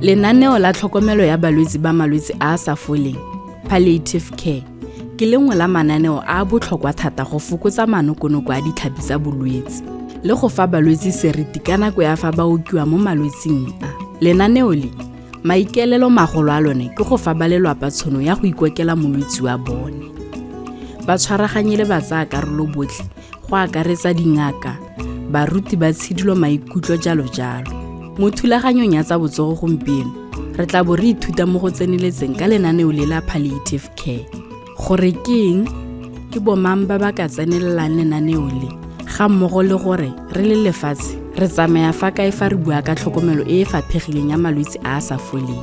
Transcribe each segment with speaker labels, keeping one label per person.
Speaker 1: Lenaneo la tlhokomelo ya balwetse ba malwetse a a sa foleng, palliative care, ke lengwe la mananeo a a botlhokwa thata go fokotsa manokonoko a ditlhapi tsa bolwetse le go fa balwetse seriti ka nako ya fa ba okiwa mo malwetseng a. Lenaneo le, maikaelelo magolo a lone ke go fa ba lelapa tšhono ya go ikokela molwetse wa bone. Ba tshwaraganye le batsayakarolo botlhe go akaretsa dingaka, baruti ba tshidilo maikutlo jalo. Mo thulaganyong ya tsa botsogo gompieno, re tla bo re ithuta mo go tseneletseng ka lenaneo le la palliative care. Gore ke eng, ke bomang ba ba ka tsenelelang lenaneo le, ga mmogo le gore re le lefatshe re tsamaya fa kae fa re bua ka tlhokomelo e e faphegileng ya malwetse a a sa foleng.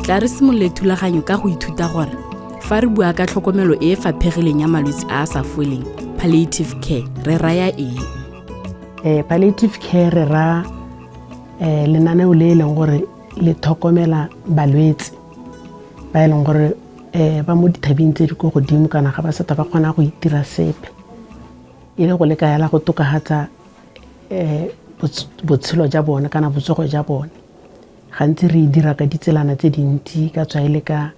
Speaker 1: Tla re simolole thulaganyo ka go ithuta gore fa re bua ka tlhokomelo e e faphegileng ya malwetse a a sa foleng, palliative care, re raya eng?
Speaker 2: Palliative care re ra lenaneo le leng gore le tlhokomela balwetse ba leng gore ba mo dithabeng tse di go godimo kana ga ba seta ba kgona go itira sepe e le go le kaela go tokahatsa botshelo ja bone kana botsogo ja bone. Gantsi re dira ka ditselana tse dintsi ka tswaele ka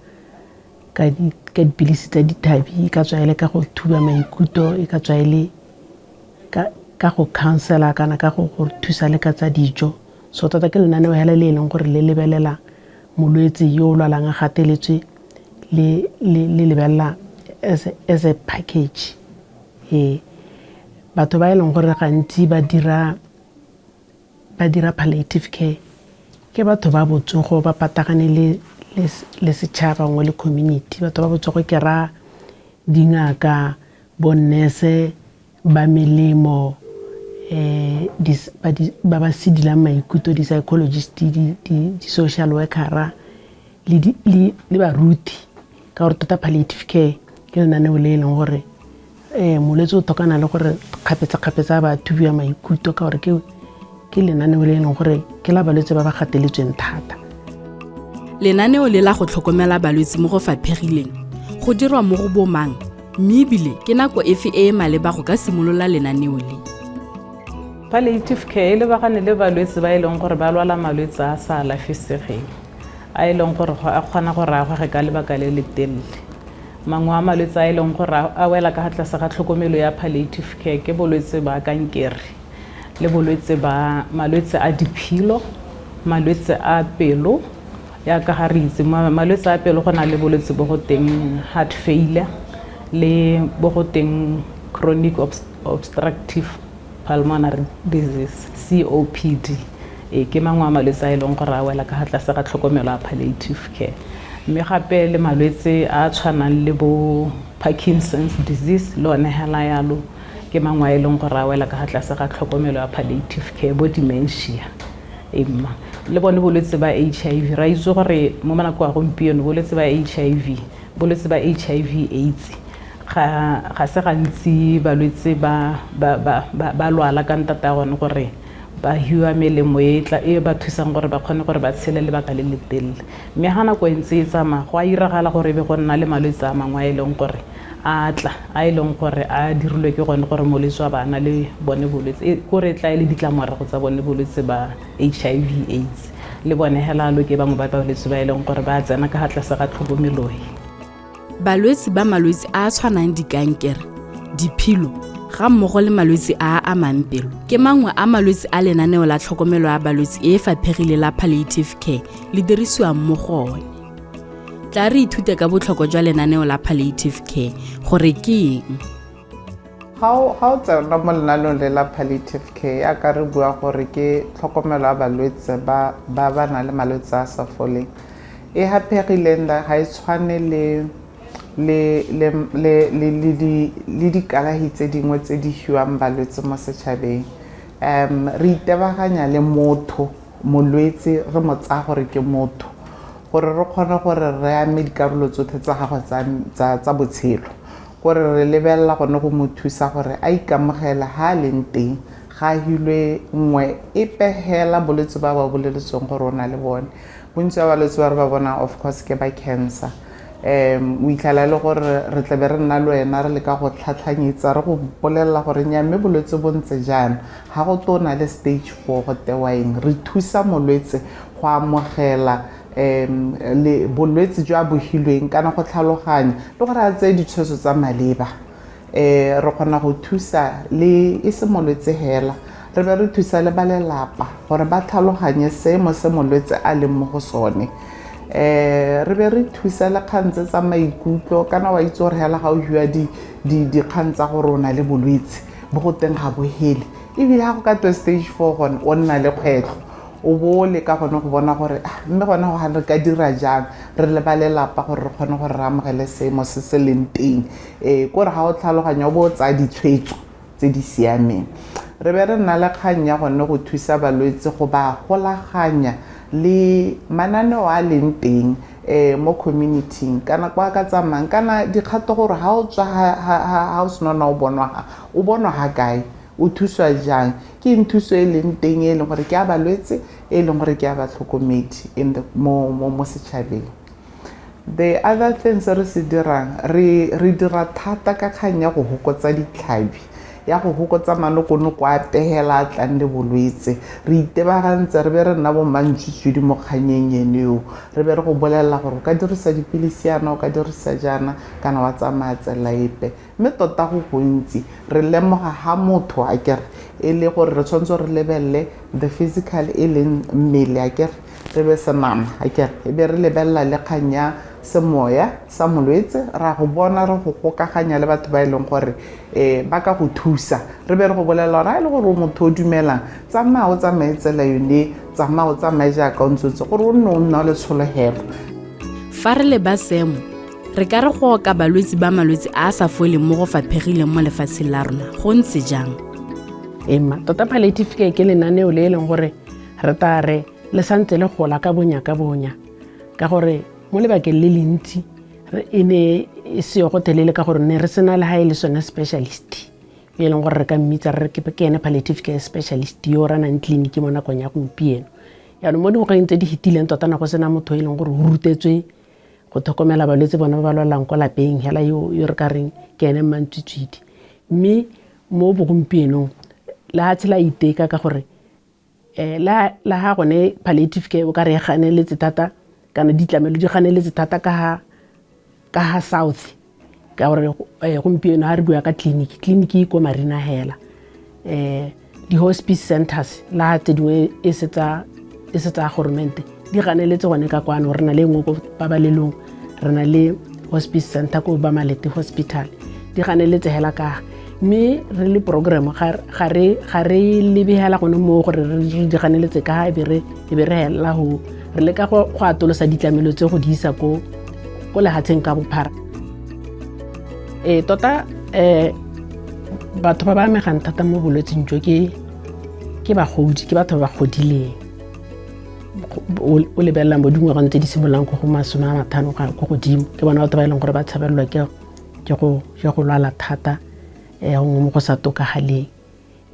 Speaker 2: dipilisi tsa dithabi, ka tswaele ka go thuba maikutlo, ka tswaele ka go counselor kana ka go thusa le ka tsa dijo. So tota ke lenaneo hela le leng gore le lebelela molwetse yo o lwalang a gateletswe le lebelela as a package. Batho ba leng gore gantsi ba dira palliative care ke batho ba botsogo ba patagane le setšhaba ngwe le community. Batho ba botsogo ke ra dingaka, bonnese, ba melemo, ba ba sidilang maikutlo, di-psychologist, di-social worker le baruti. Ka gore tota palliative care ke lenaneo le leng gore molwetse o tokana le gore kgapetsa ba thubiwa maikutlo ka gore ke lenaneo le leng gore ke la balwetse ba ba gateletsweng thata.
Speaker 1: Lenaneo le la go tlhokomela balwetse mo go faphegileng go dirwa mo go bomang, mme ebile ke nako efe e maleba go ka simolola lenaneo le?
Speaker 3: Palliative care e lebagane le balwetse ba e leng gore ba lwala malwetse a sa alafisegeng a e leng gore a kgona go ragwa ka lebaka le le telele. Mangwe a malwetse a e leng gore a wela ka tlase ga tlhokomelo ya palliative care ke bolwetse ba kankere le malwetse a diphilo, malwetse a pelo ya ka ga re itse malwetse a pelo go na le bolwetse bo go teng heart failure le bo go teng chronic obstructive pulmonary disease, COPD. Ke mangwe a malwetse a e leng gore a wela ka tlase ga tlhokomelo ya palliative care. Mme gape le malwetse a tshwanang le bo Parkinson's disease le one hela yalo ke mangwe a e leng gore a wela ka tlase ga tlhokomelo ya palliative care, bo dementia. Le bone bolwetse ba HIV, ra itse gore mo manako a gompieno bolwetse ba HIV AIDS ga se gantsi balwetse ba lwala ka ntata gone gore ba hiwa melemo e ba thusang gore ba kgone gore ba tshele lebaka le le telele. Mme ga nako e ntse e tsamaya go a iragala gore be go nna le malwetse a mangwe a e leng gore a e leng gore a dirilwe ke gone gore molwetse wa bana le bone bolwetse gore tla ile ditlamorago tsa bone bolwetse ba HIV AIDS le bone hela lo ke bangwe ba balwetse ba e leng gore ba tsena ka tlase ga tlhokomelo.
Speaker 1: Balwetse ba malwetse a tshwanang dikankere, diphilo ga mmogo le malwetse a amang pelo ke mangwe a malwetse a lenaneo la tlhokomelo ya balwetse e faphegile la palliative care le dirisiwang mo go one. Tla re ithute ka botlhokwa jwa lenaneo la palliative care gore ke eng.
Speaker 4: How tsena mo lenaneong le la palliative care ya ka re bua gore ke tlhokomelo ya balwetse ba na le malwetse a sa foleng e hapegileng ga e tshwane le dikalahi tse dingwe tse di hiwang balwetse mo setšhabeng. Re itebaganya le motho molwetse re mo tsaya gore ke motho gore re kgone gore re ame dikarolo tsotlhe tsa gagwe tsa botshelo gore re lebelela gone go mo thusa gore a ikamogela ha leng teng ga hilwe nngwe e pehela bolwetse ba boleletsweng gore o na le bone. Bontsi ba balwetse ba re ba bona of course ke ba cancer o itlhala le gore re tla be re nna le wena re le ka go tlhatlhanyetsa re go bolelela gore nyamme bolwetse bo ntse jaana ga go tona le stage 4 go tewaeng re thusa molwetse go amogela le bolwetse jo a bogilweng kana go tlhaloganya le gore a tseye ditshwetso tsa maleba re kgona go thusa le e se molwetse hela re be re thusa le ba lelapa gore ba tlhaloganye seemo se molwetse a leng mo go sone re be re thusa le kgantse tsa maikutlo kana wa itse gore hela ga o hiwa dikgang tsa gore o na le bolwetse bo go teng ga bohele ebile ga go ka to stage 4 gone o nna le kgwetlho o bole ka gone go bona gore mme gone go re ka dira jang re le ba lelapa gore re kgone gore re amogele seemo se se leng teng kore ga o tlhaloganya o bo o tsaya ditshwetso tse di siameng re be re nna le kgang ya gone go thusa balwetse go ba golaganya le mananeo a leng teng mo community kana kwa ka tsamayang kana dikgato gore ga o tswa ha o senona o bonwa ga kae o thuswa jang ke nthuso e leng teng e leng gore ke a balwetse e leng gore ke a batlhokomedi mo setšhabeng. The other things re se dirang re dira thata ka kgang ya go hokotsa ditlhabi ya go hokotsa manokonoko a pehela a tlang le bolwetse re itebagantse re be re nna bo mantšhitšhidi mo kganyeng eneo re be re go bolelela gore o ka dirisa dipilisi yana o ka dirisa jana kana wa tsamaya tsela epe mme tota go gontsi re lemoga ga motho a kere e le gore re tshwanetse re lebelele the physical e leng mmele a kere re be senama a kere e be re lebelela le kgang ya semoya sa molwetse ra go bona re go gokaganya le batho ba e leng gore ba ka go thusa re be re go bolelela gore a e le gore o motho o dumelang tsamaya o tsamaye tsela yone tsamaya o tsamaye jaaka o ntsotse gore o nne o nna le tshologelo
Speaker 1: fa re le ba seemo re ka re go oka balwetse ba malwetse a sa foleng mo go faphegileng mo lefatsheng la rona go ntse jang
Speaker 2: ema tota palliative care ke lenaneo le e leng gore re tare le santse le gola ka bonya ka gore mo lebakeng le lentsi e ne e se go telele ka gore ne re sena le ha ile sone specialist e leng gore re ka mmitsa re ke ene palliative care specialist yo rana in clinic mo nakong ya gompieno ya no mo dingwageng tse di hitileng tota na go sena motho e leng gore o rutetswe go tlhokomela balwetse bona ba lwalang kwa lapeng hela yo re ka reng ke ene mantšhitšhidi mme mo bogompienong la tshela iteka ka gore la ha gone palliative care o ka re ganeletse thata kana ditlamelo di ganeletse thata ka ha south ka gore gompieno ha re bua ka clinic e ko Marina hela di hospice centers la tse dingwe e setsa government di ganeletse gone ka kwano re na le ngwe go Babalelong re na le hospice center ko Bamalete hospital di ganeletse hela ka mme re le program ga re lebehela gone mo gore re di ganeletse ka e be re hela ho re le ka go atolosa ditlamelo tse go di isa ko lehatsheng ka bophara tota batho ba amegang thata mo bolwetseng jo ke bagodi ke batho ba godileng o lebelela mo dingwageng tse di simololang go 50 go godimo ke bona batho ba e leng gore ba tshabelelwa ke go lwala thata gongwe mo go sa tokagaleng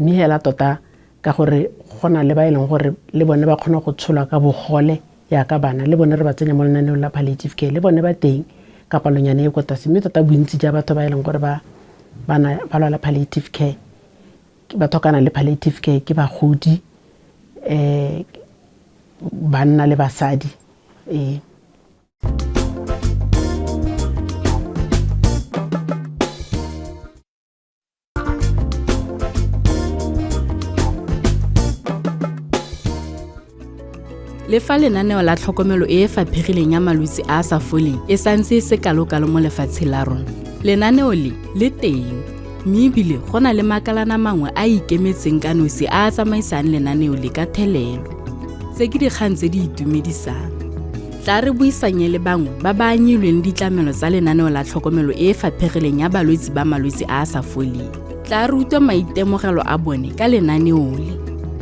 Speaker 2: mme hela tota ka gore gona le ba e leng gore le bone ba kgona go tshola ka bogole ya ka bana le bone re ba tsenya mo lenaneo la palliative care le bone ba teng ka palonyane e kwa tlase mme tota bontsi ja batho ba e leng gore ba lwala palliative care ba thokana le palliative care ke bagodi banna le basadi
Speaker 1: le fa lenaneo la tlhokomelo e faphegileng ya malwetse a sa foleng e santse e se kalokalo mo lefatsheng la rona lenaneo le teng mme ebile go na le makalana mangwe a ikemetseng ka nosi a tsamaisang lenaneo le ka thelelo tse ke dikgang tse di itumedisang tla re buisanye le bangwe ba ba anyilweng ditlamelo tsa lenaneo la tlhokomelo e faphegileng ya balwetse ba malwetse a sa foleng tla re utlwa maitemogelo a bone ka lenaneo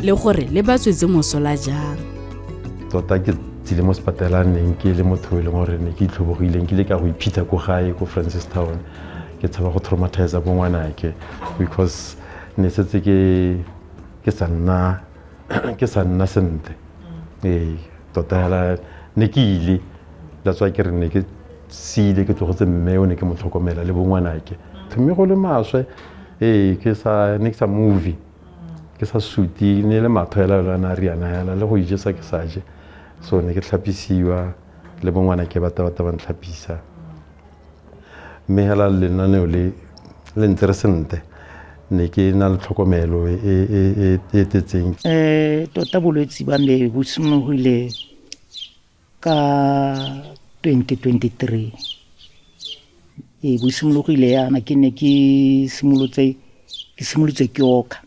Speaker 1: le gore le ba tswetse mosola jang
Speaker 5: tota ke tsile mo sepatalaneng ke le motho e leng gore ne ke itlhobogileng ke le ka go iphitha ko gae ko Francistown ke tshaba go traumatize bo ngwanake because ne setse ke sa nna sentle tota hela ne ke ile that's why ke re ne ke siile ke tlogotse mme o ne ke mo tlhokomela le bongwanake mme go le maswe ne ke sa movie ke sa suti ne le matho hela lwana riana hela le go ijesa ke sa je so ne ke tlhapisiwa le bongwanake ba ba ntlhapisa mme hela lenaneo le interesante ne ke na le tlhokomelo e tetseng
Speaker 6: tota bolwetsi ba me bo simologile ka 2023 bo simologile yana ke ne ke simolotse ke oka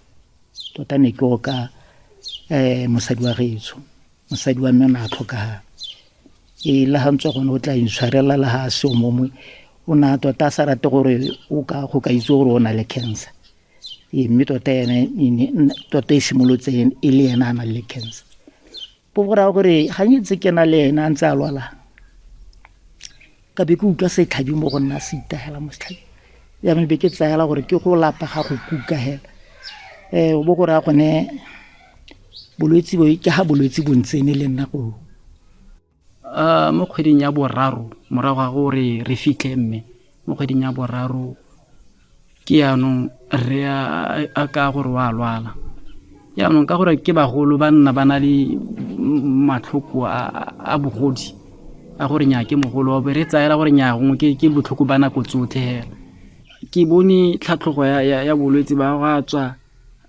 Speaker 6: tota ne ke oka mosadi wa getso mosadi wa mme na tlhoka le ha ntse gone o tla intshwarela le ha se o momwe o na tota sa rate gore o ka go ka itse gore o na le cancer mme tota ene tota e simolotse e le ena a na le cancer bo bora gore ga ntse ke na le ena ntse a lwala ka be ke utlwa se tlhabi mo go nna se itagela mo setlhabi ya me be ke tsaela gore ke go lapa ga go kuka hela o bo gore a gone bolwetsi bo ke ha bolwetsi bo ntsene le nna go mo kgweding ya boraro morago ga gore re fitlhe mme mo kgweding ya boraro ke yaanong re a ka gore wa lwala yaanong ka gore ke bagolo ba nna ba na le matlhoko a bogodi a gore nya ke mogolo wa re tsaela gore nya gongwe ke botlhoko ba nako tsotlhe hela ke bone tlhatlhogo ya bolwetsi ba go a tswa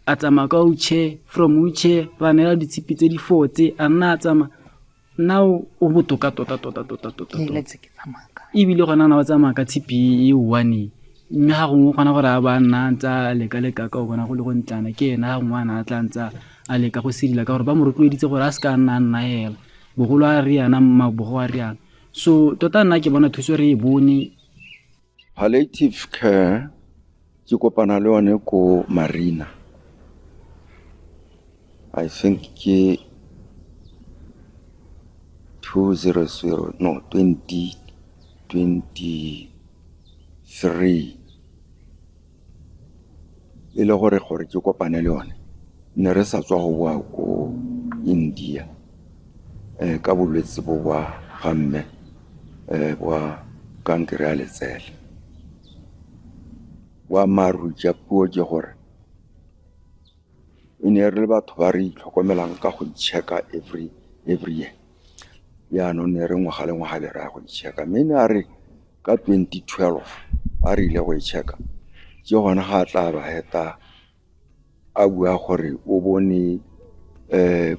Speaker 6: a tsamaya ka wheelchair from wheelchair ba nela ditshipi tse di fotse a nna a tsamaya now o botoka tota ebile gona na o tsamaya ka tshipi e one mme ga gongwe gona gore a ba nna ntsa leka ka o bona go le go ntlana ke ena ga gongwe a na a tla ntsa a leka go sedila ka gore ba mo rotloeditse gore a se ka nna hela bogolo a riana mabogo a riana so tota nna ke bona thuso re e bone.
Speaker 7: Palliative care ke kopana le one ko Marina I think ke 2023 e le gore ke kopane le yone ne re sa tswa go boa ko India ka bolwetsi bo ba gamme wa kankere ya letsele wa maru ja puo ke gore e ne re le batho ba re itlhokomelang ka go check-a every year ya no ne re ngwaga le ngwaga le ra go check-a mme ne a re ka 2012 a re ile go check-a ke gona ga tla ba heta a bua gore o bone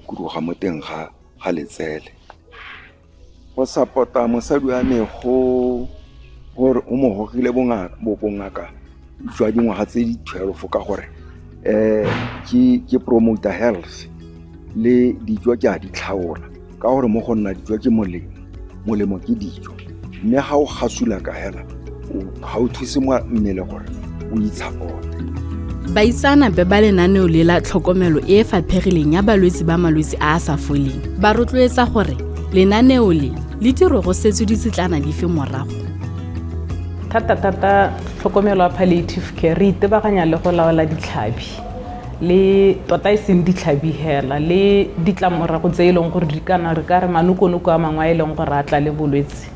Speaker 7: kuruga mo teng ga letsele go support-a mosadi wa me go gore o mo gogile bongaka jwa dingwaga tse di 12 ka gore ke promote health le dijo ke a di tlhaola ka gore mo go nna dijo ke molemo ke dijo mme ga o gasula ka hela ga o thuse mmele gore o itshapote.
Speaker 1: Baitsanape ba lenaneo le la tlhokomelo e faphegileng ya balwetsi ba malwetsi a sa foleng ba rotloetsa gore lenaneo le dire go setse disetlana dife morago.
Speaker 3: Thata tlhokomelo ya palliative care re itebaganya le go laola ditlhabi le tota e seng ditlhabi hela le ditlamorago tse e leng gore di kana re ka re manokonoko a mangwe a e leng gore a tla le bolwetsi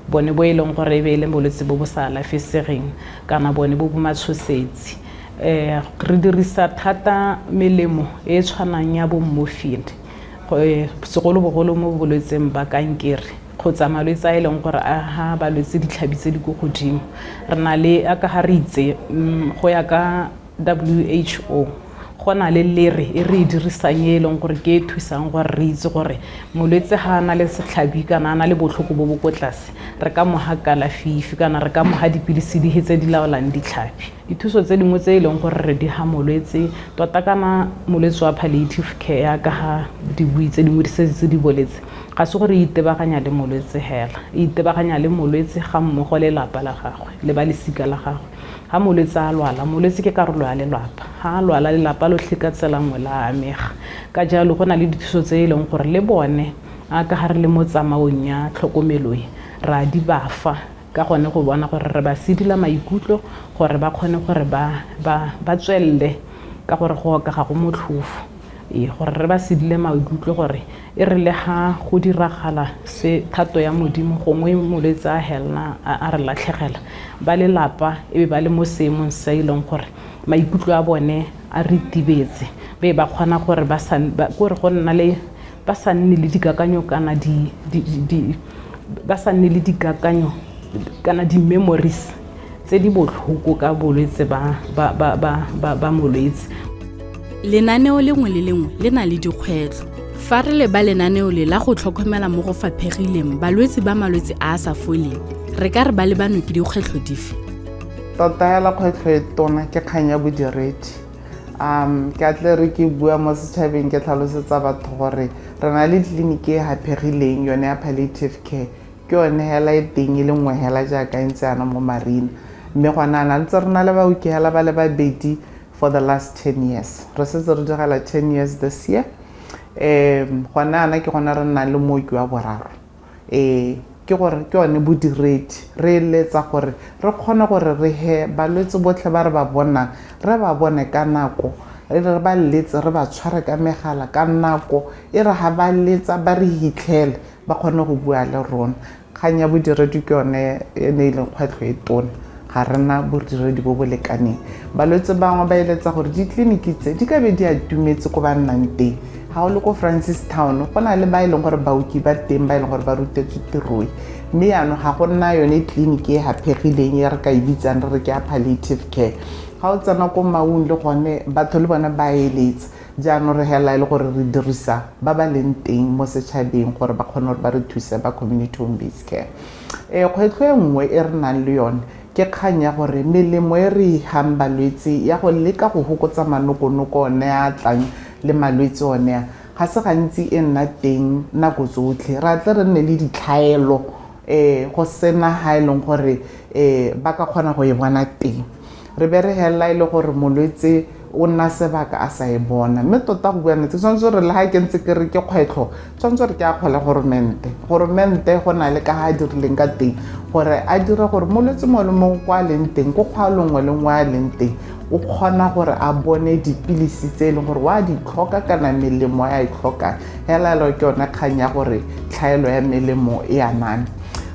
Speaker 3: bone bo e leng gore e be le bolwetsi bo bo sa alafesegeng kana bone bo bo matshosetsi re dirisa thata melemo e tshwanang ya bo morphine segolobogolo mo bolwetseng ba kankere kgotsa malwetse a e leng gore a ha balwetse ditlhabi tse di go godimo re na le a ka ga re itse go ya ka WHO go na le lere e re dirisang e leng gore ke thusang gore re itse gore molwetse ga na le setlhabi kana na le botlhoko bo bo tlase re ka mo hakala fifi kana re ka mo ha dipilisi di hetse di laolang ditlhabi dithuso tse dingwe tse e leng gore re di ha molwetse tota kana molwetse wa palliative care ya ka ha di buitse dingwe di setse di boletse ga se gore itebaganya le molwetse hela itebaganya le molwetse ga mmogo le lapa la gagwe le ba lesika la gagwe ha molwetse a lwala molwetse ke karolo ya lelapa ha lwala lelapa lotlhe ka tsela nngwe la amega ka jalo go na le dithuso tse e leng gore le bone a ka ga re le mo tsamaong ya tlhokomelo ra di bafa ka gone go bona gore re ba sedila maikutlo gore ba kgone gore ba tswelle ka gore go ka ga go motlhofo gore re ba sedile maikutlo gore e re le ga go diragala se thato ya modimo gongwe molwetse a helena a re latlhegela ba lelapa e be ba le mo seemong se e leng gore maikutlo a bone a re tibetse be ba kgona gore gore go nna le ba sa nne le dikakanyo kana ba sa nne le dikakanyo kana di-memories tse di botlhoko ka bolwetse ba molwetse.
Speaker 1: Lenaneo lengwe le lengwe le na le dikgwetlho. Fa re le ba lenaneo le la go tlhokomela mo go faphegileng balwetse ba malwetse a a sa foleng re ka re ba lebanwe ke dikgwetlho dife?
Speaker 4: Tota ya la kgwetlho e tona ke kgang ya bodiredi. Ke atle re ke bua mo setšhabeng ke tlhalosetsa batho gore re na le tleliniki e hapegileng yone ya palliative care ke yone hela e teng e le nngwe hela jaaka ntse yana mo Marina mme gona na ntse re na le baoki hela ba le babedi for the last 10 years re setse re digela 10 years this year gona ana ke gona re nna le mooki wa boraro ke gore ke yone bodiredi re letsa gore re kgone gore re he balwetse botlhe ba re ba bonang re ba bone ka nako re ba letse re ba tshware ka megala ka nako e re ha ba letsa ba re hitlhele ba kgone go bua le rona kgang ya bodiredi ke yone e ne ile kgwetlho e tona ga rena bodiredi bo bo lekaneng balwetse bangwe ba eletsa gore ditleliniki tse di ka be di atumetse ko ba nnang teng ha o le ko Francistown go na le ba ileng gore baoki ba teng ba ileng gore ba rutetswe tiroi mme yaanong ga go nna yone tleliniki e hapegileng e re ka e bitsang re re ke ya palliative care ga o tsena ko Maun le gone batho le bona ba eletsa jaanong re hela e le gore re dirisa ba ba leng teng mo setšhabeng gore ba kgone gore ba re thuse ba community home based care. Kgwetlho e nngwe e re nang le yone ke kgang ya gore melemo e re hang balwetse ya go leka go fokotsa manokonoko one a tlang le malwetse one ga se gantsi e nna teng nako tsotlhe ra tle re nne le ditlhaelo go sena ha e leng gore ba ka kgona go e bona teng re be re hela e le gore molwetse o nna sebaka a sa e bona mme tota go bua nnete tshwanetse re le ha ke ntse ke re ke kgwetlho tshwanetse re ke a kgole goromente go na le ka ha dirileng ka teng gore a dire gore molwetse mo le mo kwa leng teng go kgwa lengwe le ngwe a leng teng o kgona gore a bone dipilisi tse e leng gore wa di tlhoka kana melemo ya e tlhoka hela lo ke yone kgang ya gore tlhaelo ya melemo e anane.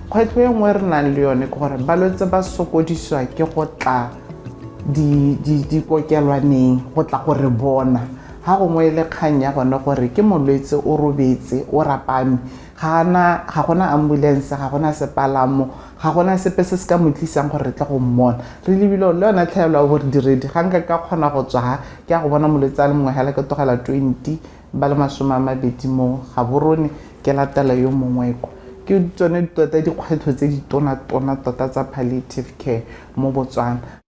Speaker 4: Kgwetlho e nngwe re nang le yone ke gore balwetse ba sokodiswa ke go tla di kokelwaneng go tla gore bona ha gongwe le kgang ya gone gore ke molwetse o robetse o rapame ga gona ambulance ga gona sepalamo ga gona sepe se se ka motlisang gore re tle go mmona re lebile le yona tlhaelo ya gore diredi ga nka ka kgona go tswa ke a go bona molwetse a le mongwe hela ke togela 20 ba le 20 mo ga borone ke latela yo mongwe ke tsone tota dikgwetlho tse di tona tota tsa palliative care mo Botswana.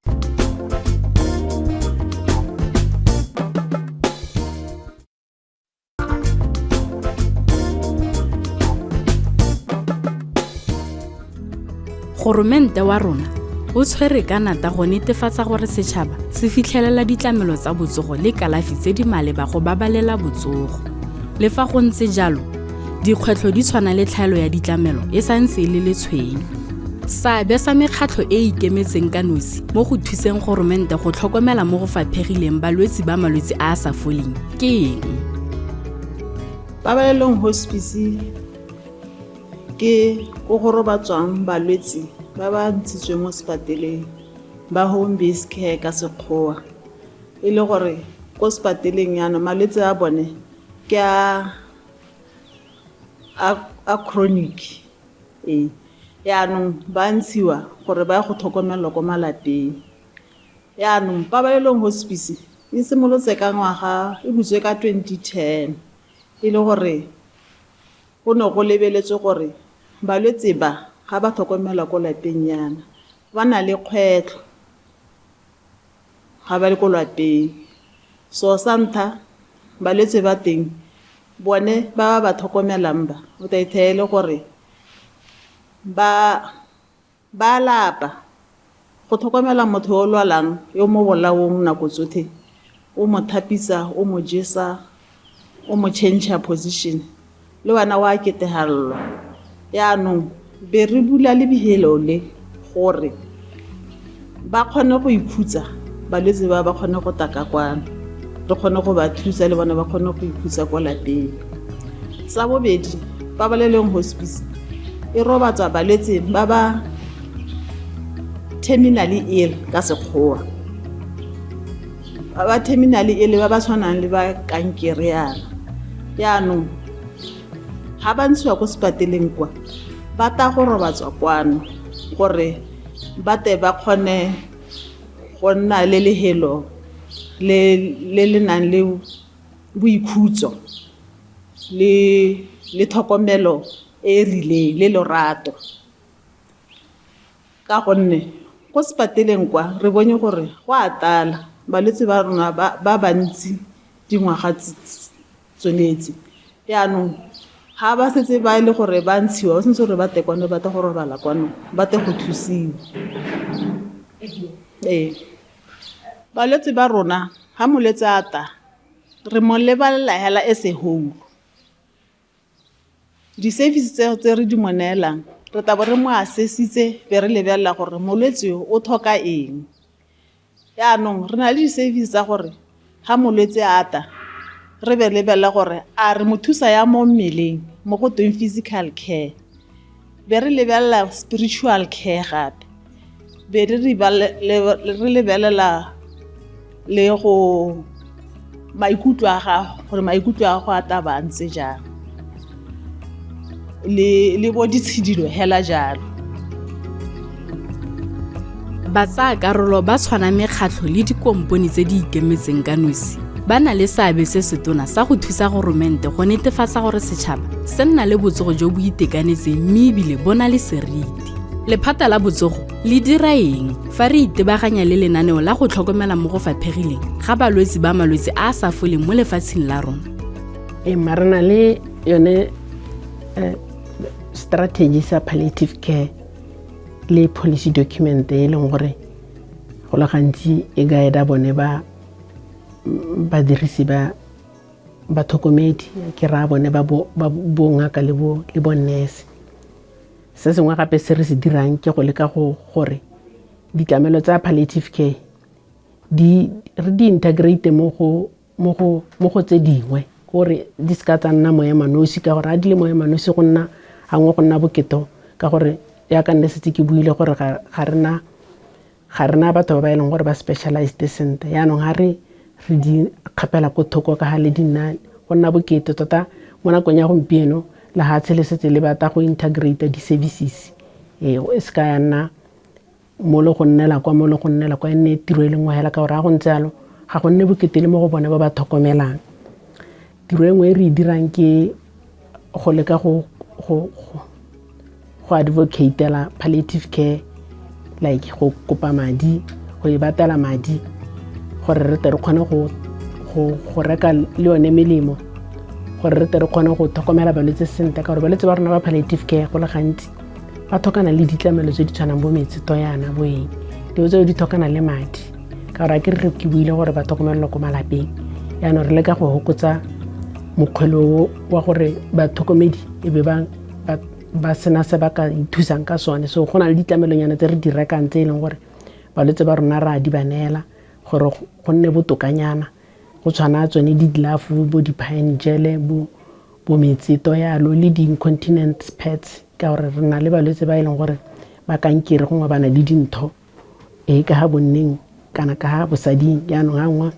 Speaker 1: Goromente wa rona o tshwere ka nata go netefatsa gore setšhaba se fitlhelela ditlamelo tsa botsogo le kalafi tse di maleba go babalela botsogo. Le fa go ntse jalo, dikgwetlho di tshwana le tlhaelo ya ditlamelo e santse e le letshwenyo. Seabe sa mekgatlho e e ikemetseng ka nosi mo go thuseng goromente go tlhokomela mo go faphegileng balwetse ba malwetse a a sa foleng ke eng?
Speaker 8: Pabalelong hospice ke go gore ba tswang balwetse ba ba ntshitswe mo sepateleng ba home based care ka sekgowa e le gore ko sepateleng yana malwetse a bone ke a chronic yaanong ba ntshiwa gore ba go tlhokomelwa ko malapeng yaanong pabalelong hospice e simolotse ka ngwaga e butswe ka 2010 e le gore go ne go lebeletswe gore balwetse ba ga ba tlhokomelwa ko lapeng yana ba na le kgwetlho ga ba le ko lapeng so santa balwetse ba teng bone ba tlhokomelang ba o tla ithele gore ba lapa go tlhokomela motho o lwalang yo mo bolaong nako tsotlhe o mo thapisa o mo jesa o mo change position le wana wa ketehallo yaanong be re bula le behelo le gore ba kgone go ikhutsa balwetse ba kgone go taka kwano re kgone go ba thusa le bona ba kgone go ikhutsa kwa lapeng. Sa bobedi, Pabalelong Hospice e robatsa balwetse ba ba terminally ill ka Sekgowa. Ba terminally ill ba ba tshwanang le ba kankere yana. Yaanong ha ba ntshiwa ko sepateleng kwa ba ta go robatswa kwano gore ba te ba kgone go nna le lehelo le nang le boikhutso le tlhokomelo e rileng le lorato. Ka gonne go sepateleng kwa re bone gore go a tala balwetse ba rona ba bantsi dingwaga tsonetse. Yaanong ha ba setse ba ile gore ba ntshiwa o sentse gore ba tekwane ba te go robala kwano ba te go thusiwa. Balwetse ba rona ha molwetse a ta re mo lebelela hela as a whole. Di-service tse re di mo neelang re tabo re mo assessitse be re lebelela gore molwetse o tlhoka eng. Yaanong re na le di-service tsa gore ha molwetse a ta re be lebelela gore a re mo thusa ya mo mmeleng mo go tweng physical care, be re lebelela spiritual care gape, be re lebelela le go maikutlo a gago gore maikutlo a go a tabantse jang le bo ditshidilo hela jalo.
Speaker 1: Batsayakarolo ba tshwana mekgatlho le dikompone tse di ikemetseng ka nosi ba na le seabe se se tona sa go thusa goromente go netefatsa gore setšhaba se nna le botsogo jo bo itekanetseng mme ebile bo na le seriti. Lephata la botsogo le dira eng fa re itebaganya le lenaneo la go tlhokomela mo go faphegileng ga balwetse ba malwetse a a sa foleng mo lefatsheng la rona?
Speaker 2: Marena le yone strategy sa palliative care le policy document e leng gore go le gantsi e guide bone ba dirisi ba tlhokomedi ke ra bone ba bo ngaka le bo nurse. Se sengwe gape se re se dirang ke go leka gore ditlamelo tsa palliative care re di integrate mo go tse dingwe gore di ska tsa nna moemanosi ka gore a di le moemanosi go nna gangwe go nna boketo ka gore ya ka nne setse ke buile gore ga rena batho ba ba e leng gore ba specialized center. Yaanong ga re di kgapela ko thoko ka ga le dinna go nna bokete tota mo nakong ya gompieno le ha tshele setse le batla go integrate di-services e ska ya nna mo le go nnela kwa ene tiro e lengwe hela ka gore ga go ntse jalo ga go nne bokete le mo go bone ba ba tlhokomelang. Tiro e nngwe e re e dirang ke go leka go advocate-ela palliative care, like go kopa madi, go e batela madi gore re tle re kgone go reka le yone melemo gore re tle re kgone go tlhokomela balwetse sentle ka gore balwetse ba rona ba palliative care go le gantsi ba tlhokana le ditlamelo tse di tshwanang bo metsi toyana boeng dilo tseo di tlhokana le madi ka gore a ke re ke buile gore ba tlhokomelelwa ko malapeng. Yaanong re leka go hokotsa mokgwelo wa gore batlhokomedi e be ba sena se ba ka ithusang ka sone. So go na le ditlamelonyana tse re di rekang tse e leng gore balwetse ba rona ra di banela gore go nne botokanyana go tshwana tsone di-glove bo di-pine gel bo metsi toyalo le di-incontinence pads ka gore re na le balwetse ba e leng gore ba kankere gongwe ba na le dintho ka ga bonneng kana ka ga bosading. Yaanong gangwe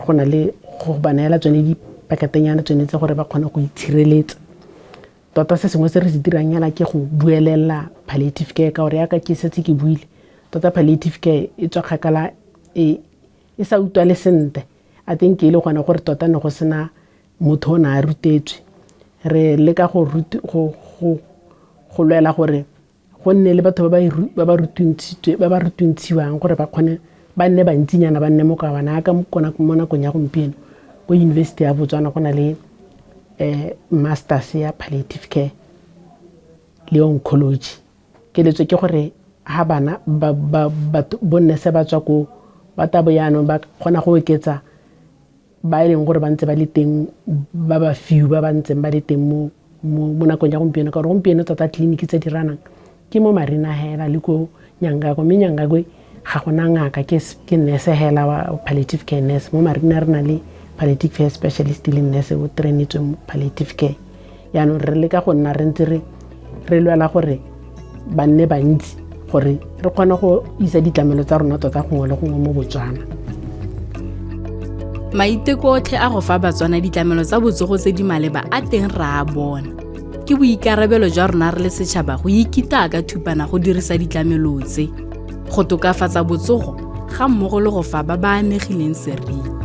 Speaker 2: go na le go ba neela tsone dipaketenyana tsone tse gore ba kgone go itshireletsa. Tota se sengwe se re se dirang yana ke go buelela palliative care ka gore yaka ke setse ke buile tota palliative care e tswa kgakala e sa utlwale sentle. I think ile gona gore tota ne go sena motho o na a rutetswe re leka go lwela gore go nne le batho ba ba rutuntshiwang gore ba kgone ba nne bantsinyana ba nne mo ka bana ka mo nakong ya gompieno ko University ya Botswana go na le masters ya palliative care le oncology. Ke letswe ke gore ha bana bonne se ba tswa ko ba tabo yana ba kgona go oketsa ba ileng gore ba ntse ba le teng ba ba few ba ba ntse ba le teng mo nakong ya gompieno ka gore gompieno tota clinic tse di ranang ke mo Marina hela le ko Nyangako me Nyangako ga gona ngaka ke nurse hela wa palliative care nurse. Mo Marina re na le palliative care specialist le nurse o trainetswe mo palliative care yaanong re leka go nna re ntse re lwela gore ba nne bantsi gore re kgona go isa ditlamelo tsa rona tota gongwe le gongwe mo Botswana.
Speaker 1: Maiteko otlhe a go fa Batswana ditlamelo tsa botsogo tse di maleba a teng ra a bona. Ke boikarabelo jwa rona re le setšhaba go ikita ka thupana go dirisa ditlamelo tse go tokafatsa botsogo ga mmogo le go fa ba ba amegileng seriti.